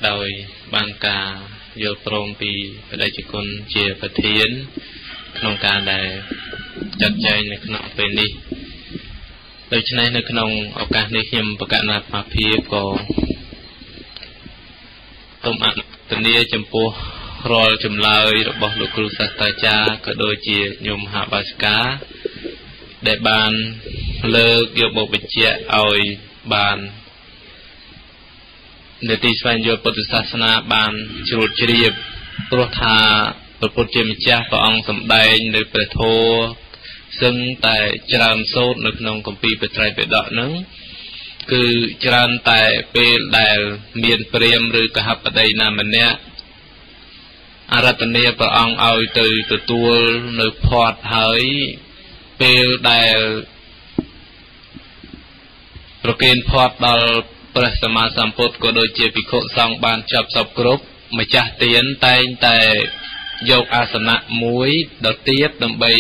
ដោយបានការយល់ព្រមពីបដិជគុណជាប្រធានក្នុងការដែលចាត់ចែងនៅក្នុងពេលនេះដូច្នេះនៅក្នុងឱកាសនេះខ្ញុំប្រកាសណាត់អាភិបក៏សូមអនុមោទនាចំពោះរាល់ចម្លើយរបស់លោកគ្រូសាស្ត្រាចារ្យក៏ដូចជាញោមមហាបាសិកាដែលបានលើកយកមកបញ្ជាក់ឲ្យបាននៅទីស្វែងយល់ពុទ្ធសាសនាបានជ្រួតជ្រាបព្រោះថាព្រះពុទ្ធជាម្ចាស់ព្រះអង្គសម្ដែងនៅព្រះធម៌សឹងតែច្រើនសូត្រនៅក្នុងគម្ពីរបត្រៃបិដកហ្នឹងគឺច្រើនតែពេលដែលមានព្រាហ្មណ៍ឬកហបតីណាម្នាក់អារាធនាព្រះអង្គឲ្យទៅទទួលនៅផាត់ហើយពេលដែលប្រគេនផាត់ដល់ព្រះសម្មាសម្ពុទ្ធក៏ដូចជាភិក្ខុសង្ឃបានចាប់សពគ្រប់ម្ចាស់ទានតែងតែយកអាសនៈមួយដទៀតដើម្បី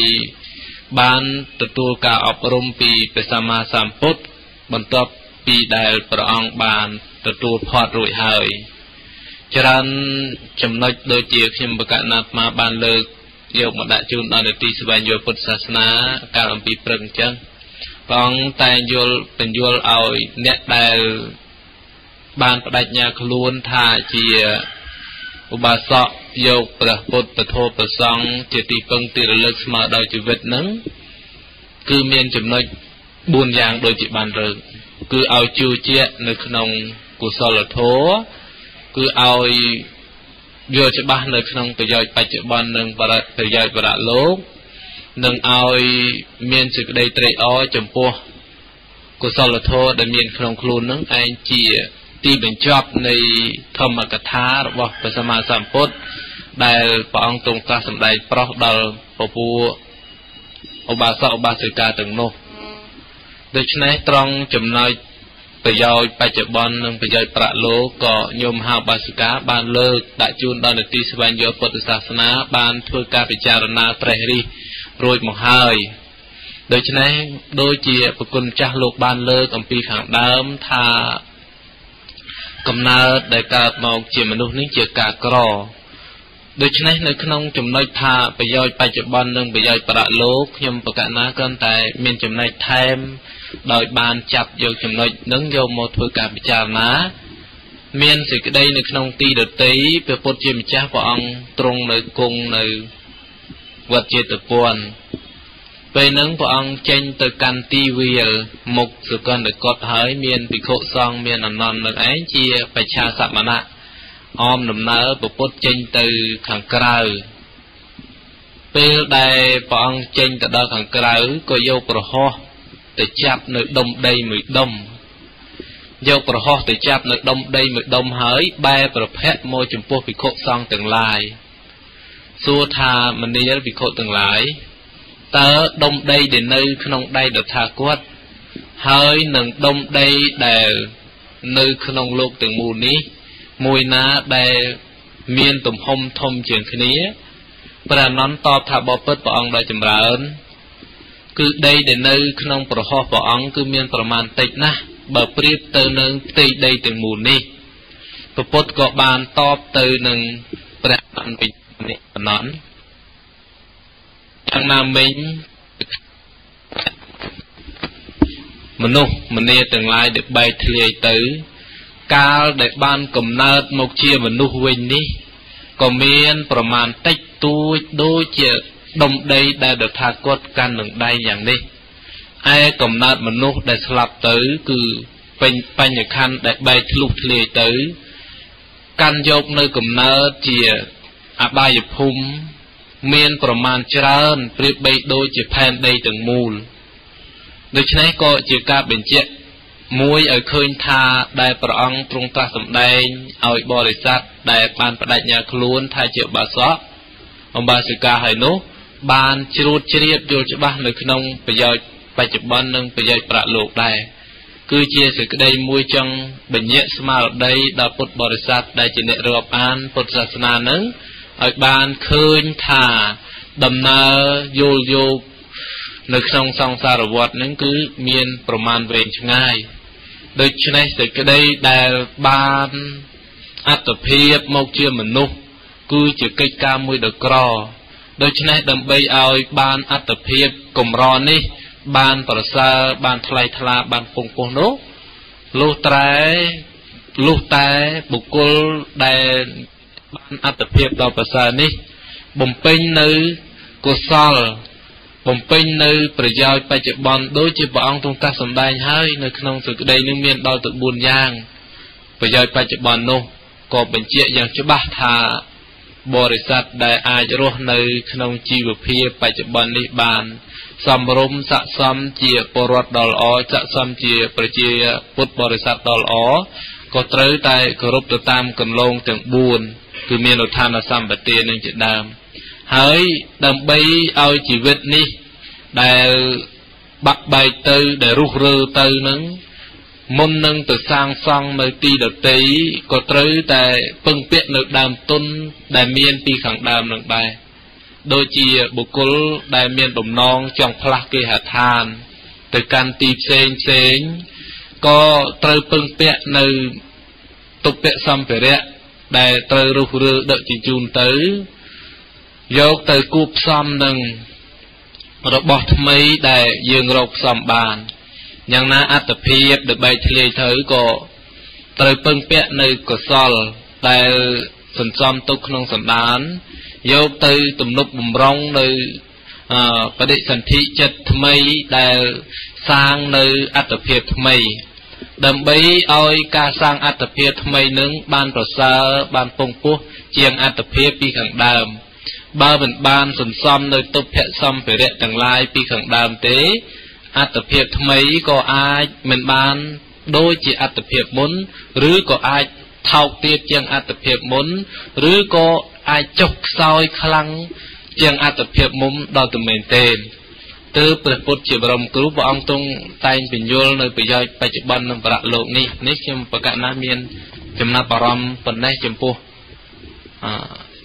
បានទទួលការអប់រំពីព្រះសម្មាសម្ពុទ្ធបន្ទាប់ពីដែលព្រះអង្គបានទទួលផាត់រួចហើយច្រើនចំណុចដូចជាខ្ញុំបកណាត់មកបានលើកយកមកដាក់ជូនដល់ទីស្វែងយល់ពុទ្ធសាសនាកាលអំពីព្រឹកអញ្ចឹងព្រះអង្គតែយល់បញ្យល់ឲ្យអ្នកដែលបានបដិញ្ញាខ្លួនថាជាឧបាសកយកព្រះពុទ្ធពធប្រសង្ឃជាទីពឹងទីរលឹកស្មើដោយជីវិតហ្នឹងគឺមានចំណុច4យ៉ាងដូចជាបានលើកគឺឲ្យជឿជាក់នៅក្នុងកុសលធម៌គឺឲ្យយល់ច្បាស់នៅក្នុងប្រយោជន៍បច្ចុប្បន្ននិងប្រយោជន៍វរៈលោកនិងឲ្យមានសេចក្តីត្រេកអរចំពោះកុសលធម៌ដែលមានក្នុងខ្លួននឹងឯងជាទីបញ្ចប់នៃធម្មកថារបស់ព្រះសម្មាសម្ពុទ្ធដែលព្រះអង្គទ្រង់ត្រាស់សម្ដែងប្រោសដល់ពពួកឧបាសកឧបាសិកាទាំងនោះដូច្នេះត្រង់ចំណុចប្រយោជន៍បច្ចុប្បន្ននិងប្រយោជន៍ប្រាក់លោកក៏ញោមហៅបាសិកាបានលើកដាក់ជូនដល់នីតិស្វែងយល់ពុទ្ធសាសនាបានធ្វើការពិចារណាត្រេះរិះរួចមកហើយដូច្នេះដូចជាប្រគុណចាស់លោកបានលើកអំពីខាងដើមថាកំណើតដែលកើតមកជាមនុស្សនេះជាការក្រដូច្នេះនៅក្នុងចំណុចថាប្រយោជន៍បច្ចុប្បន្ននិងប្រយោជន៍ប្រាក់លោកខ្ញុំប្រកាសណាគ្រាន់តែមានចំណុចថែមដោយបានចាប់យកចំណុចនឹងយកមកធ្វើការពិចារណាមានសេចក្តីនៅក្នុងទីដតីព្រះពុទ្ធជាម្ចាស់ព្រះអង្គទ្រង់នៅគង់នៅវត្តចេតពន្ធពេលហ្នឹងព្រះអង្គចេញទៅកាន់ទីវាលមុខសុគន្ធកតហើយមានភិក្ខុសង្ឃមានអនន្តនឹងឯងជាបច្ឆាសមណៈអមដំណើរព្រះពុទ្ធចេញទៅខាងក្រៅពេលដែលព្រះអង្គចេញទៅដល់ខាងក្រៅក៏យកប្រហោះទៅចាប់នៅដុំដីមួយដុំយកប្រហោះទៅចាប់នៅដុំដីមួយដុំហើយបែរប្រភពមកចំពោះភិក្ខុសង្ឃទាំងឡាយសួរថាមនាលភិក្ខុទាំងឡាយតើដុំដីដែលនៅក្នុងដៃតថាគតហើយនឹងដុំដីដែលនៅក្នុងលោកទាំងមូលនេះមួយណាដែលមានទំហំធំជាងគ្នាព្រះអនន្តតបថាបបិទ្ធព្រះអង្គដ៏ចម្រើនគឺដីដែលនៅក្នុងប្រហោះព្រះអង្គគឺមានប្រមាណតិចណាស់បើប្រៀបទៅនឹងផ្ទៃដីទាំងមូលនេះព្រះពុទ្ធក៏បានតបទៅនឹងព្រះអនន្តនេះអនន្តយ៉ាងណាមិញមនុស្សម្នាទាំងឡាយដែលបែកធ្លាយទៅកាលដែលបានកំណើតមកជាមនុស្សវិញនេះក៏មានប្រមាណតិចតួចដូចជាដុំដីដែលតថាគតកាន់នឹងដៃយ៉ាងនេះឯកំណើតមនុស្សដែលស្លាប់ទៅគឺពេញបញ្ញខណ្ឌដែលបែកធ្លុះធ្លាយទៅកាន់យកនៅកំណើតជាអបាយភូមិមានប្រមាណច្រើនប្រៀបបីដូចជាផែនដីទាំងមូលដូច្នេះក៏ជាការបញ្ជាក់មួយឲ្យឃើញថាដែលព្រះអង្គទ្រង់ត្រាស់សម្ដែងឲ្យបរិស័ទដែលបានបដិញ្ញាខ្លួនថាជាឧបាសកឧបាសិកាហើយនោះបានជ្រួតជ្រាបយល់ច្បាស់នៅក្នុងប្រយោជន៍បច្ចុប្បន្ននិងប្រយោជន៍ប្រាក់លោកដែរគឺជាសេចក្តីមួយចង់បញ្ញស្មារតីដល់ពុទ្ធបរិស័ទដែលជាអ្នករាប់អានពុទ្ធសាសនានឹងឲ្យបានឃើញថាដំណើរយល់យោគនៅក្នុងសង្សារវដ្តនឹងគឺមានប្រមាណវែងឆ្ងាយដូច្នេះសេចក្តីដែលបាន អត្តភាពមកជាមនុស្សគឺជាកិច្ចការមួយដ៏ក្រដូច្នេះដើម្បីឲ្យបានអត្តភាពកម្រនេះបានប្រសើរបានថ្លៃថ្លាបានពងពោះនោះលុះតែបុគ្គលដែលបានអត្តភាពដ៏ប្រសើរនេះបំពេញនៅកុសលបំពេញនៅប្រយោជន៍បច្ចុប្បន្នដូចជាព្រះអង្គទ្រង់ត្រាស់សម្ដែងហើយនៅក្នុងសេចក្តីនឹងមានដល់ទៅ4យ៉ាងប្រយោជន៍បច្ចុប្បន្ននោះក៏បញ្ជាក់យ៉ាងច្បាស់ថាបរិស័ទដែលអាចរស់នៅក្នុងជីវភាពបច្ចុប្បន្ននេះបានសំរុំស័ក្តិសមជាពលរដ្ឋដ៏ល្អស័ក្តិសមជាប្រជាពុទ្ធបរិស័ទដ៏ល្អក៏ត្រូវតែគោរពទៅតាមគន្លងទាំង4គឺមានឧទ្ធានសម្បទានឹងជាដើមហើយដើម្បីឲ្យជីវិតនេះដែលបាក់បែកទៅដែលរុះរើទៅនឹងមុននឹងទៅសាងសង់នៅទីដតីក៏ត្រូវតែពឹងពាក់នៅដើមទុនដែលមានពីខាងដើមនឹងដែរដូចជាបុគ្គលដែលមានបំណងចង់ផ្លាស់គេហដ្ឋានទៅកាន់ទីផ្សេងក៏ត្រូវពឹងពាក់នៅទុព្វសម្ភារៈដែលត្រូវរុះរើដឹកជញ្ជូនទៅយកទៅគូបផ្សំនឹងរបស់ថ្មីដែលយើងរកផ្សំបានយ៉ាងណាអត្តភាពដើម្បីធ្លាយទៅក៏ត្រូវពឹងពាក់នៅកុសលដែលសន្សំទុកក្នុងសន្តានយកទៅទំនុកបំរុងនៅបដិសន្ធិចិត្តថ្មីដែលសាងនៅអត្តភាពថ្មីដើម្បីឲ្យការសាងអត្តភាពថ្មីនឹងបានប្រសើរបានពងពោះជាងអត្តភាពពីខាងដើមបើមិនបានសន្សំនៅទុព្វសម្ភារៈទាំងឡាយពីខាងដើមទេអត្តភាពថ្មីក៏អាចមិនបានដូចជាអត្តភាពមុនឬក៏អាចថោកទាបជាងអត្តភាពមុនឬក៏អាចចុះខ្សោយខ្លាំងជាងអត្តភាពមុនដល់តែមែនទេទើបព្រះពុទ្ធជាបរមគ្រូព្រះអង្គទ្រង់តែងបញ្យល់នៅប្រយោជន៍បច្ចុប្បន្ននិងបរៈលោកនេះខ្ញុំប្រកាសណាមានចំណាប់អារម្មណ៍ប៉ុណ្ណេះចំពោះ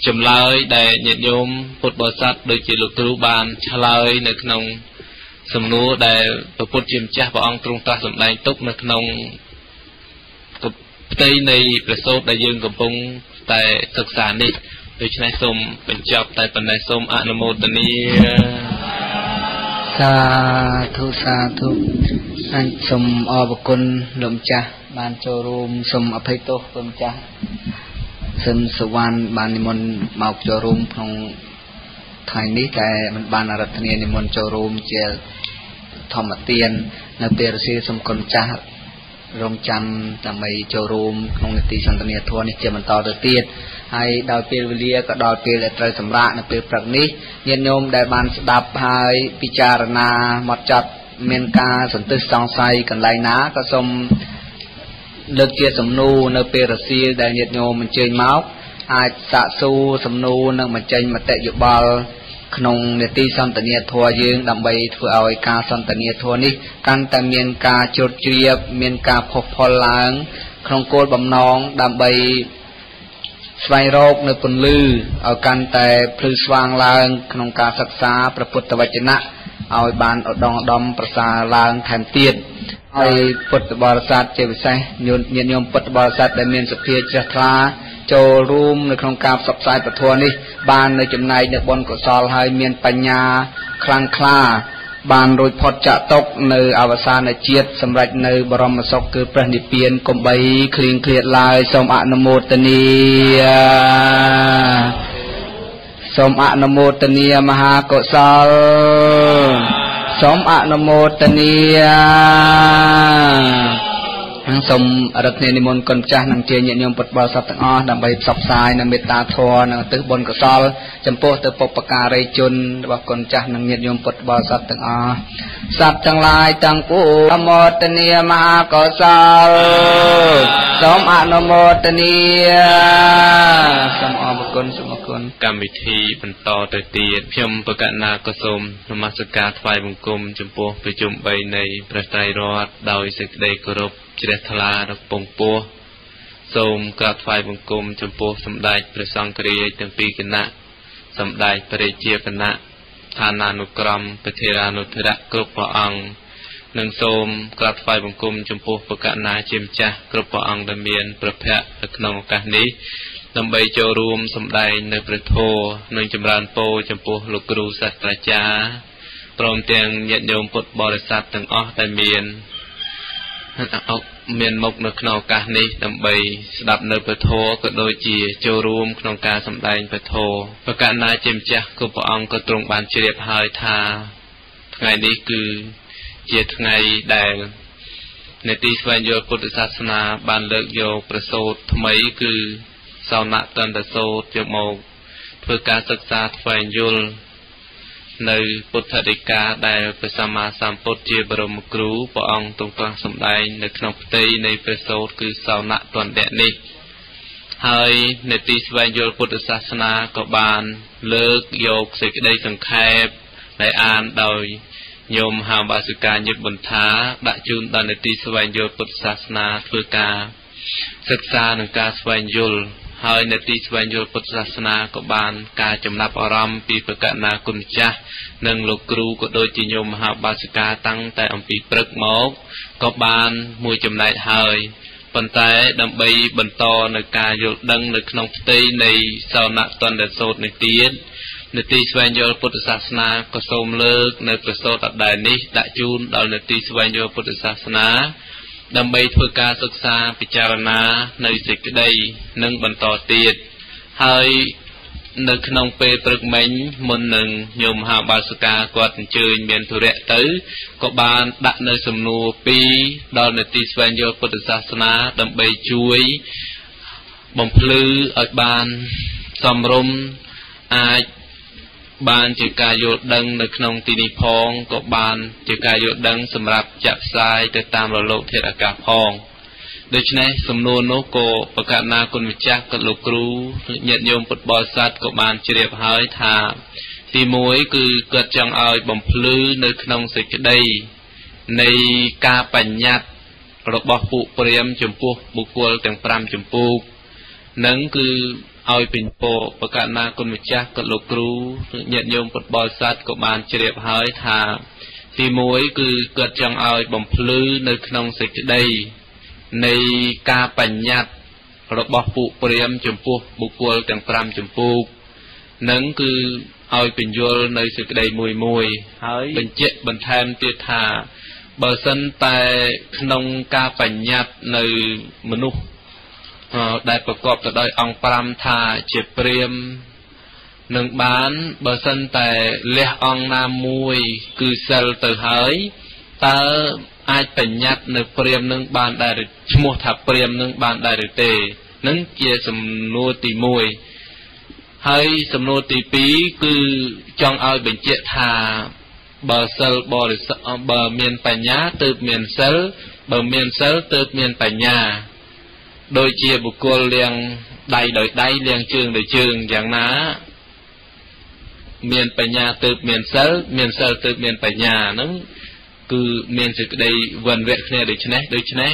ចម្លើយដែលញាតិញោមពុទ្ធបរិស័ទដូចជាលោកគ្រូបានឆ្លើយនៅក្នុងសំណួរដែលព្រះពុទ្ធជាម្ចាស់ព្រះអង្គទ្រង់ត្រាស់សម្ដែងទុកនៅក្នុងផ្ទៃនៃព្រះសូត្រដែលយើងកំពុងតែសិក្សានេះដូច្នេះសូមបញ្ចប់តែប៉ុណ្ណេះសូមអនុមោទនាសាធុអញ្សូមអរគុណលោកម្ចាស់បានចូលរួមសូមអភ័យទោសលោកម្ចាស់សិនសវណ្ណបាននិមន្តមកចូលរួមក្នុងថ្ងៃនេះតែមិនបានអរតនានិមន្តចូលរួមជាធម្មទាននៅពេលរសៀលសូមគុណចាស់រងចាំដើម្បីចូលរួមក្នុងនីតិសន្ទនាធម៌នេះជាបន្តទៅទៀតហើយដល់ពេលវេលាក៏ដល់ពេលដែលត្រូវសម្រាកនៅពេលព្រឹកនេះញាតិញោមដែលបានស្ដាប់ហើយពិចារណាមកចត់មានការសន្ទស្សសង្ស័យកន្លែងណាក៏សូមលើកជាសំណួរនៅពេលរសៀលដែលញាតិញោមអញ្ជើញមកអាចសាកសួរសំណួរនិងបញ្ចេញមតិយោបល់ក្នុងនីតិសន្ទនាធម៌យើងដើម្បីធ្វើឲ្យការសន្ទនាធម៌នេះកាន់តែមានការជ្រាបជ្រាបមានការផុសផុលឡើងក្នុងគោលបំណងដើម្បីស្វែងរកនៅពន្លឺឲ្យកាន់តែភ្លឺស្វាងឡើងក្នុងការសិក្សាព្រះពុទ្ធវចនៈឲ្យបានឧត្តមឧត្តមប្រសើរឡើងថែមទៀតហើយពុទ្ធបរិស័ទជាពិសេសញាតិញោមពុទ្ធបរិស័ទដែលមានសទ្ធាជ្រះថ្លាចូលរួមនៅក្នុងការផ្សព្វផ្សាយពធនេះបាននៅចំណែកនៅបុណ្យកុសលហើយមានបញ្ញាខ្លាំងក្លាបានរួចផុតចាកទុក្ខនៅអវសានជាតិសម្រាប់នៅបរមសុខគឺព្រះនិព្វានកុំបីឃ្លៀងឃ្លាតឡើយសូមអនុមោទនាសូមអនុមោទនាមហាកុសលសូមអនុមោទនាសូមរតនានិមន្តគុណចាស់និងជាញាតិញោមពុទ្ធបរិស័ទទាំងអស់ដើម្បីផ្សព្វផ្សាយនៅមេត្តាធម៌និងទិសបុណ្យកុសលចំពោះទៅបុព្វការីជនរបស់គុណចាស់និងញាតិញោមពុទ្ធបរិស័ទទាំងអស់សត្វទាំងឡាយទាំងពួងអនុមោទនាមហាកុសលសូមអនុមោទនាសូមអរគុណសូមអរគុណកម្មវិធីបន្តទៅទៀតខ្ញុំប្រកាសណាក៏សូមនមស្ការថ្វាយបង្គំចំពោះប្រជុំ3នៃព្រះត្រៃរតន៍ដោយសេចក្តីគោរពជ្រះថ្លាដល់ពងពោះសូមក្រាបថ្វាយបង្គំចំពោះសម្ដេចព្រះសង្ឃរាជទាំងពីរគណៈសម្ដេចព្រះរាជាគណៈឋានានុក្រមពធិរានុធរៈគ្រប់ព្រះអង្គ នឹងសូមក្រាបថ្វាយបង្គំចំពោះព្រះករុណាជាម្ចាស់គ្រប់ព្រះអង្គដែលមានព្រះភ័ក្ត្រនៅក្នុងឱកាសនេះដើម្បីចូលរួមសម្ដែងនៅព្រះធម៌និងចម្រើនពរចំពោះលោកគ្រូសាស្ត្រាចារ្យព្រមទាំងញាតិញោមពុទ្ធបរិស័ទទាំងអស់ដែលមានមុខនៅក្នុងឱកាសនេះដើម្បីស្ដាប់នៅព្រះធម៌ក៏ដូចជាចូលរួមក្នុងការសម្ដែងព្រះធម៌ព្រះករុណាជាម្ចាស់គ្រប់ព្រះអង្គក៏ទ្រង់បានជ្រាបហើយថាថ្ងៃនេះគឺជាថ្ងៃដែលនេតិស្វែងយល់ពុទ្ធសាសនាបានលើកយកប្រសូតថ្មីគឺសោណតន្តសូត្រយកមកធ្វើការសិក្សាស្វែងយល់នៅពុទ្ធដីកាដែលព្រះសម្មាសម្ពុទ្ធជាបរមគ្រូព្រះអង្គទ្រង់ត្រាស់សម្ដែងនៅក្នុងផ្ទៃនៃព្រះសូត្រគឺសោណតន្តនេះហើយនេតិស្វែងយល់ពុទ្ធសាសនាក៏បានលើកយកសេចក្តីសង្ខេបដែលអានដោយញោមហៅបាសិកាញឹកបន្ថាដាក់ជូនដល់នេតិស្វែងយល់ពុទ្ធសាសនាធ្វើការសិក្សានិងការស្វែងយល់ហើយនេតិស្វែងយល់ពុទ្ធសាសនាក៏បានការចំណាប់អារម្មណ៍ពីព្រះករុណាគុណម្ចាស់និងលោកគ្រូក៏ដូចជាញោមមហាបាសិកាតាំងតែអំពីព្រឹកមកក៏បានមួយចំណែកហើយប៉ុន្តែដើម្បីបន្តនៅការយល់ដឹងនៅក្នុងផ្ទៃនៃសោណតន្តសូត្រនេះទៀតនេតិស្វែងយល់ពុទ្ធសាសនាក៏សូមលើកនៅប្រសូតអដែលនេះដាក់ជូនដល់នេតិស្វែងយល់ពុទ្ធសាសនាដើម្បីធ្វើការសិក្សាពិចារណានៅសេចក្តីនិងបន្តទៀតហើយនៅក្នុងពេលព្រឹកមិញមុននឹងញោមមហាបាសិកាគាត់អញ្ជើញមានធុរៈទៅក៏បានដាក់នៅសំណួរ2ដល់នេតិស្វែងយល់ពុទ្ធសាសនាដើម្បីជួយបំភ្លឺឲ្យបានសមរម្យអាចបានជាការយល់ដឹងនៅក្នុងទីនេះផងក៏បានជាការយល់ដឹងសម្រាប់ចាក់ផ្សាយទៅតាមរលកធាតុអាកាសផងដូច្នេះសំណួរនោះក៏ព្រះករុណាគុណម្ចាស់ក៏លោកគ្រូញាតិញោមពុទ្ធបរិស័ទក៏បានជ្រាបហើយថាទី1គឺគាត់ចង់ឲ្យបំភ្លឺនៅក្នុងសេចក្តីនៃការបញ្ញត្តិរបស់ពួកព្រាហ្មណ៍ចំពោះបុគ្គលទាំង5ចម្ពោះនឹងគឺឲ្យពេញពោព្រះករុណាគុណម្ចាស់ក៏លោកគ្រូញាតិញោមពុទ្ធបរិស័ទក៏បានជ្រាបហើយថាទី1គឺគាត់ចង់ឲ្យបំភ្លឺនៅក្នុងសេចក្តីនៃការបញ្ញត្តិរបស់ពួកព្រាហ្មណ៍ចំពោះបុគ្គលទាំង5ចម្ពោះនឹងគឺឲ្យបញ្យល់នៅសេចក្តីមួយហើយបញ្ជាក់បន្ថែមទៀតថាបើសិនតែក្នុងការបញ្ញត្តិនៅមនុស្សដែលប្រកបទៅដោយអង្គ5ថាជាព្រាហ្មណ៍នឹងបានបើសិនតែលះអង្គណាមួយគឺសិលទៅហើយតើអាចបញ្ញត្តិនៅព្រាហ្មណ៍នឹងបានដែរឈ្មោះថាព្រាហ្មណ៍នឹងបានដែរឬទេនឹងជាសំណួរទី1ហើយសំណួរទី2គឺចង់ឲ្យបញ្ជាក់ថាបើសិលបរិសុទ្ធបើមានបញ្ញាទើបមានសិលបើមានសិលទើបមានបញ្ញាដូចជាបុគ្គលលាងដៃដោយដៃលាងជើងដោយជើងយ៉ាងណាមានបញ្ញាទើបមានសិលមានសិលទើបមានបញ្ញាហ្នឹងគឺមានសេចក្តីវិនវៈគ្នាដូច្នេះ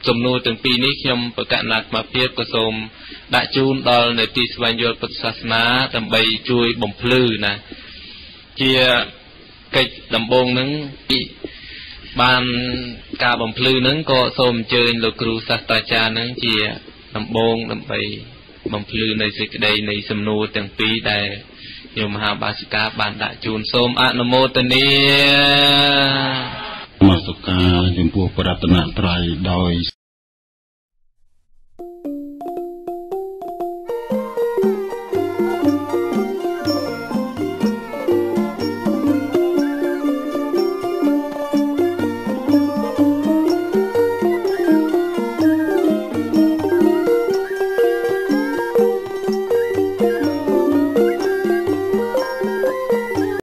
សំណួរទាំងពីរនេះខ្ញុំប្រកាសណាត់មកភាពក៏សូមដាក់ជូនដល់នេតិស្វែងយល់ពុទ្ធសាសនាដើម្បីជួយបំភ្លឺណាជាកិច្ចដំបូងហ្នឹងបានការបំភ្លឺហ្នឹងក៏សូមអញ្ជើញលោកគ្រូសាស្ត្រាចារ្យហ្នឹងជាដំបូងដើម្បីបំភ្លឺនៃសេចក្តីនៃសំណួរទាំងពីរដែលញោមមហាបាសិកាបានដាក់ជូនសូមអនុមោទនានមស្ការចំពោះព្រះរតនត្រ័យដោយ